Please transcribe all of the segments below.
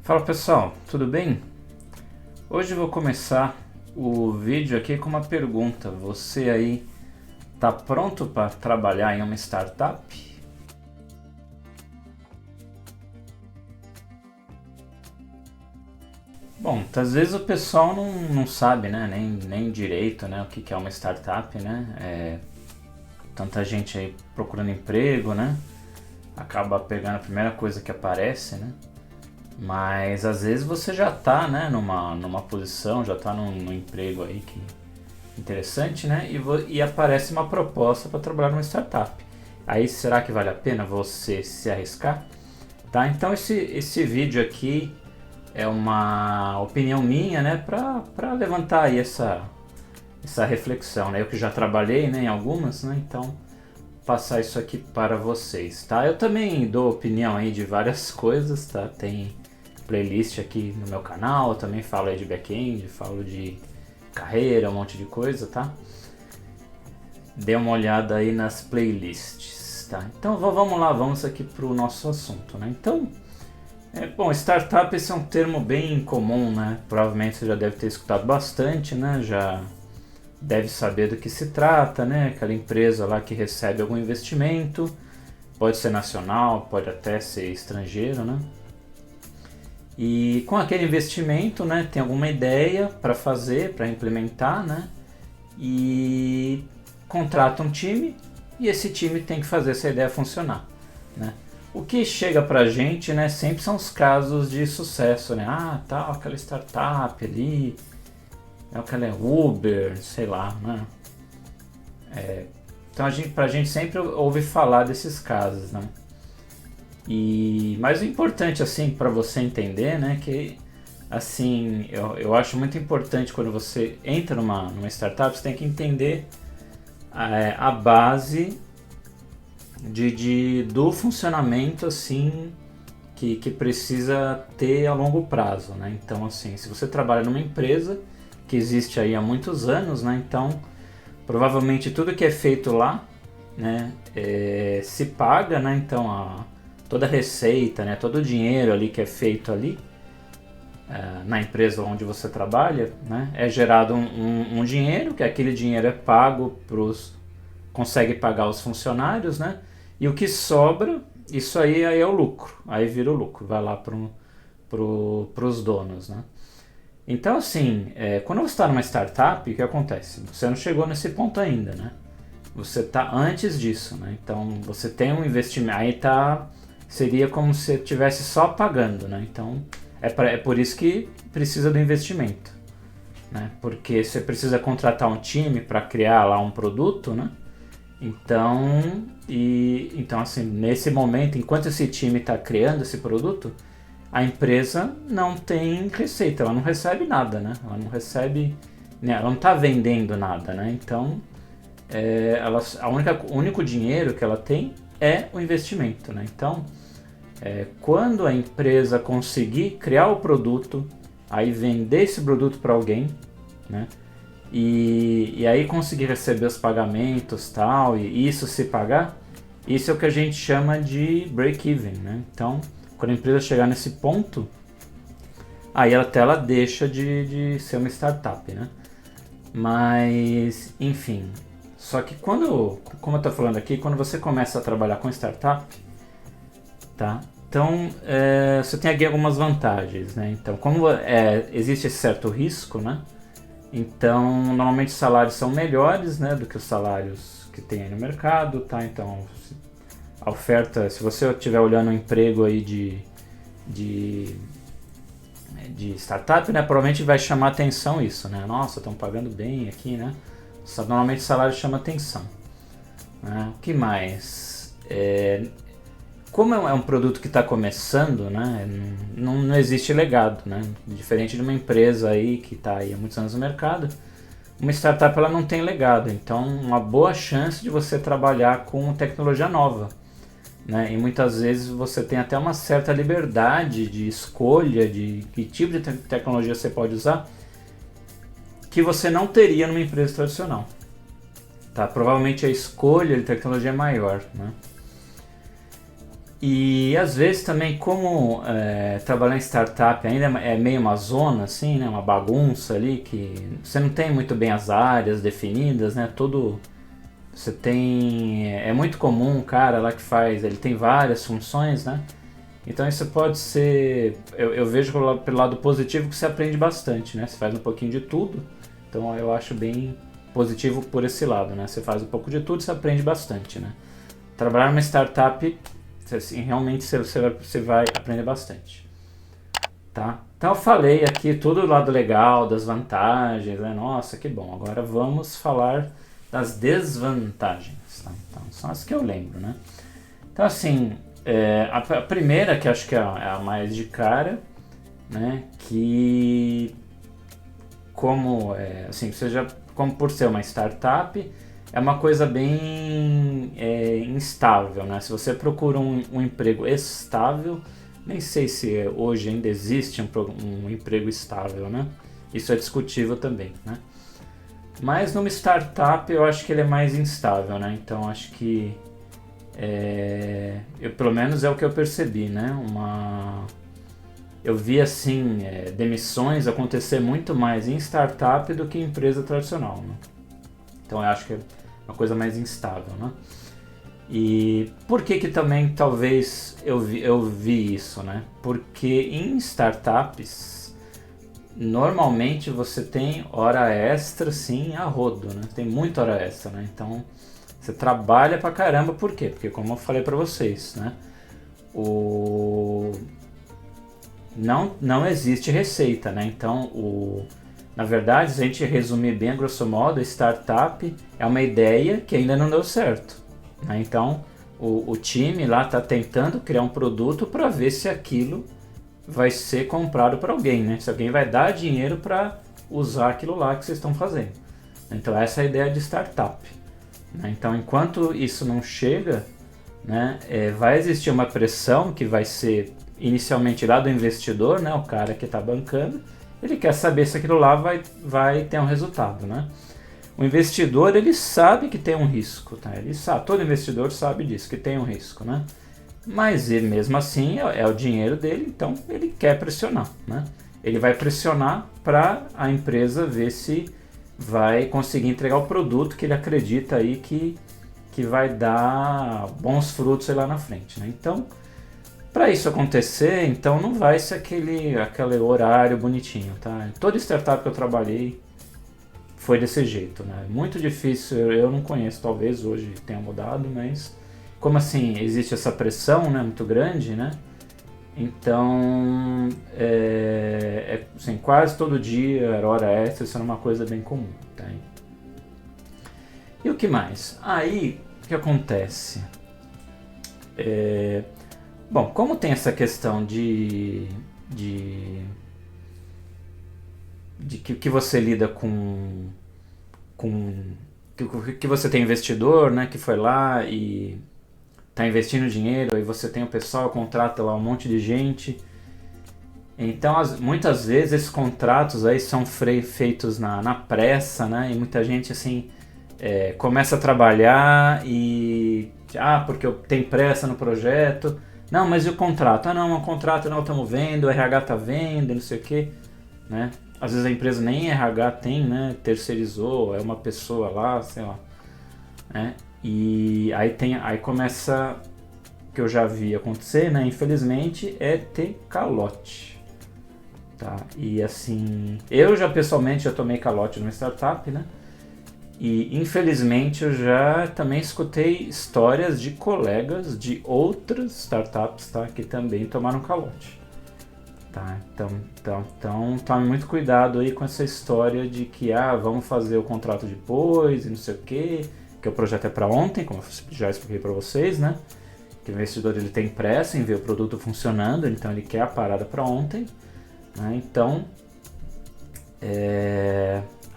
Fala pessoal, tudo bem? Hoje eu vou começar o vídeo aqui com uma pergunta. Você aí tá pronto para trabalhar em uma startup? Bom, às vezes o pessoal não sabe, né, nem direito, né, o que é uma startup, né? Tanta gente aí procurando emprego, né? Acaba pegando a primeira coisa que aparece, né? Mas às vezes você já está, né, numa posição, já está num emprego aí que interessante, né? E aparece uma proposta para trabalhar numa startup. Aí será que vale a pena você se arriscar? Tá? Então esse vídeo aqui é uma opinião minha, né, para levantar aí essa reflexão, né? Eu que já trabalhei, né, em algumas, né? Então passar isso aqui para vocês, tá? Eu também dou opinião aí de várias coisas, tá? Tem playlist aqui no meu canal, eu também falo aí de back-end, falo de carreira, um monte de coisa, tá? Dê uma olhada aí nas playlists, tá? Então vamos lá, vamos aqui para o nosso assunto, né? Então, bom, startup esse é um termo bem comum, né? Provavelmente você já deve ter escutado bastante, né? Já deve saber do que se trata, né? Aquela empresa lá que recebe algum investimento, pode ser nacional, pode até ser estrangeiro, né? E com aquele investimento, né, tem alguma ideia para fazer, para implementar, né? E contrata um time e esse time tem que fazer essa ideia funcionar, né? O que chega pra gente, né, sempre são os casos de sucesso, né? Ah, tal, aquela startup ali, aquela Uber, sei lá, né? Então pra gente sempre ouve falar desses casos, né? Mas o importante, assim, para você entender, né, que, assim, eu acho muito importante quando você entra numa startup, você tem que entender a base do funcionamento, assim, que precisa ter a longo prazo, né? Então, assim, se você trabalha numa empresa que existe aí há muitos anos, né, então, provavelmente tudo que é feito lá, né, se paga, né, então toda a receita, né, todo o dinheiro ali que é feito ali na empresa onde você trabalha, né, é gerado um dinheiro, que aquele dinheiro é pago consegue pagar os funcionários, né, e o que sobra, isso aí é o lucro, aí vira o lucro, vai lá pros donos, né. Então assim, quando você está numa startup, o que acontece? Você não chegou nesse ponto ainda, né, você está antes disso, né, então você tem um investimento, aí seria como se você estivesse só pagando, né? Então é por isso que precisa do investimento, né? Porque você precisa contratar um time para criar lá um produto, né? Então assim, nesse momento, enquanto esse time está criando esse produto, a empresa não tem receita, ela não recebe nada, né? Ela não recebe, né? Ela não está vendendo nada, né? Então o único dinheiro que ela tem é o investimento, né? Então, quando a empresa conseguir criar o produto, aí vender esse produto para alguém, né? E aí conseguir receber os pagamentos tal, e isso se pagar, isso é o que a gente chama de break-even, né? Então, quando a empresa chegar nesse ponto, aí ela deixa de ser uma startup, né? Mas, enfim, só que como eu estou falando aqui, quando você começa a trabalhar com startup, tá? Então, você tem aqui algumas vantagens, né? Então, como existe esse certo risco, né? Então, normalmente os salários são melhores, né, do que os salários que tem aí no mercado, tá? Então, a oferta, se você estiver olhando um emprego aí de startup, né, provavelmente vai chamar atenção isso, né? Nossa, estão pagando bem aqui, né? Normalmente o salário chama atenção, né? O que mais? Como é um produto que está começando, né, não existe legado, né? Diferente de uma empresa aí que está aí há muitos anos no mercado, uma startup ela não tem legado, então uma boa chance de você trabalhar com tecnologia nova, né? E muitas vezes você tem até uma certa liberdade de escolha de que tipo de tecnologia você pode usar que você não teria numa empresa tradicional, tá? Provavelmente a escolha de tecnologia é maior, né? E às vezes também, como trabalhar em startup ainda é meio uma zona, assim, né? Uma bagunça ali, que você não tem muito bem as áreas definidas, né? Você tem... É muito comum o cara lá que faz, ele tem várias funções, né? Então isso pode ser... Eu vejo pelo lado positivo que você aprende bastante, né? Você faz um pouquinho de tudo, então eu acho bem positivo por esse lado, né? Você faz um pouco de tudo e você aprende bastante, né? Trabalhar numa startup, assim, realmente você vai aprender bastante, tá? Então eu falei aqui tudo do lado legal, das vantagens, né? Nossa, que bom. Agora vamos falar das desvantagens, tá? Então, são as que eu lembro, né? Então assim, a primeira, que acho que é a mais de cara, né? Que assim, como por ser uma startup, é uma coisa bem instável, né? Se você procura um emprego estável, nem sei se hoje ainda existe um emprego estável, né? Isso é discutível também, né? Mas numa startup eu acho que ele é mais instável, né? Então acho que pelo menos é o que eu percebi, né? Eu vi assim demissões acontecer muito mais em startup do que em empresa tradicional, né? Então eu acho que é uma coisa mais instável, né? E por que também talvez eu vi isso, né? Porque em startups normalmente você tem hora extra, sim, a rodo, né? Tem muita hora extra, né? Então você trabalha pra caramba, por quê? Porque como eu falei pra vocês, né? Não existe receita, né? Então na verdade, se a gente resumir bem a grosso modo, a startup é uma ideia que ainda não deu certo, né? Então o time lá está tentando criar um produto para ver se aquilo vai ser comprado por alguém, né? Se alguém vai dar dinheiro para usar aquilo lá que vocês estão fazendo. Então essa é a ideia de startup, né? Então enquanto isso não chega, né, vai existir uma pressão que vai ser inicialmente lá do investidor, né, o cara que está bancando. Ele quer saber se aquilo lá vai ter um resultado, né? O investidor, ele sabe que tem um risco, tá? Ele sabe, todo investidor sabe disso, que tem um risco, né? Mas ele, mesmo assim, é o dinheiro dele, então ele quer pressionar, né? Ele vai pressionar para a empresa ver se vai conseguir entregar o produto que ele acredita aí que vai dar bons frutos lá na frente, né? Então, para isso acontecer, então não vai ser aquele horário bonitinho, tá? Toda startup que eu trabalhei foi desse jeito, né? Muito difícil, eu não conheço, talvez hoje tenha mudado, mas como assim existe essa pressão, né, muito grande, né? Então, assim, quase todo dia era hora extra, isso era uma coisa bem comum, tá? E o que mais? Aí, o que acontece? Bom, como tem essa questão de que você lida com que você tem investidor, né, que foi lá e está investindo dinheiro, aí você tem o pessoal, contrata lá um monte de gente. Então, muitas vezes esses contratos aí são feitos na pressa, né, e muita gente assim começa a trabalhar e porque eu tenho pressa no projeto. Não, mas e o contrato? Não, o contrato não estamos vendo, o RH está vendo, não sei o quê, né? Às vezes a empresa nem RH tem, né? Terceirizou, é uma pessoa lá, sei lá, né? E aí começa, que eu já vi acontecer, né? Infelizmente, é ter calote, tá? E assim, eu já pessoalmente já tomei calote numa startup, né? E infelizmente eu já também escutei histórias de colegas de outras startups, tá, que também tomaram calote, tá? Então tome muito cuidado aí com essa história de que vamos fazer o contrato depois e não sei o que o projeto é para ontem, como eu já expliquei para vocês, né? Que o investidor ele tem pressa em ver o produto funcionando, então ele quer a parada para ontem, né? Então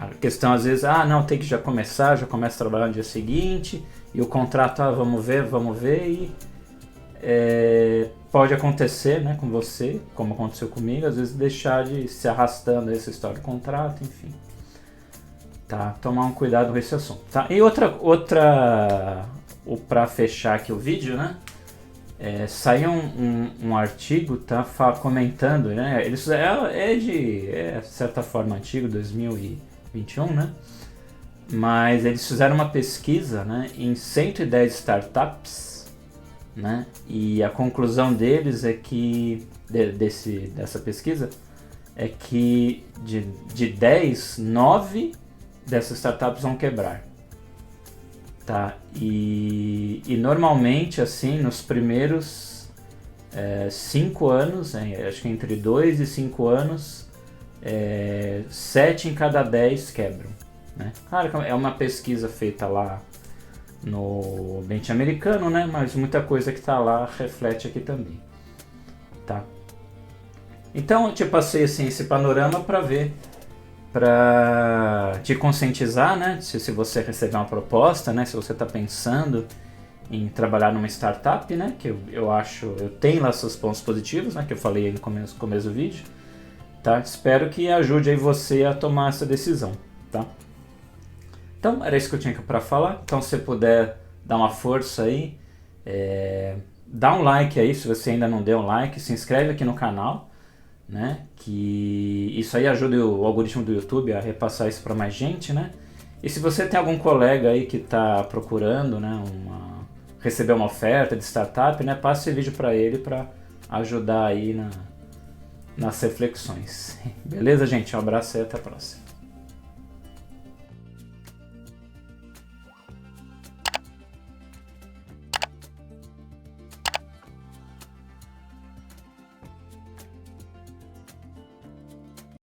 a questão às vezes, não, tem que já começa a trabalhar no dia seguinte, e o contrato, vamos ver, e pode acontecer, né, com você, como aconteceu comigo, às vezes deixar de se arrastando essa história do contrato, enfim. Tá? Tomar um cuidado com esse assunto. Tá? E outra para fechar aqui o vídeo, né, saiu um artigo, tá, comentando, né? Eles é de certa forma antigo, 2021, né? Mas eles fizeram uma pesquisa, né, em 110 startups, né? E a conclusão deles é que dessa pesquisa é que de 10, 9 dessas startups vão quebrar. Tá? E normalmente, assim, nos primeiros 5 anos, acho que entre 2 e 5 anos, 7 em cada 10 quebram. Né? Claro que é uma pesquisa feita lá no ambiente americano, né? Mas muita coisa que está lá reflete aqui também. Tá? Então eu te passei assim, esse panorama para ver, para te conscientizar, né? Se você receber uma proposta, né? Se você está pensando em trabalhar numa startup, né? Que eu tenho lá seus pontos positivos, né? Que eu falei no começo do vídeo, tá? Espero que ajude aí você a tomar essa decisão, tá? Então era isso que eu tinha para falar. Então se você puder dar uma força aí, dá um like aí se você ainda não deu um like, se inscreve aqui no canal, né? Que isso aí ajuda o algoritmo do YouTube a repassar isso para mais gente, né? E se você tem algum colega aí que está procurando, né, receber uma oferta de startup, né, passe esse vídeo para ele para ajudar aí nas reflexões. Beleza, gente? Um abraço e até a próxima.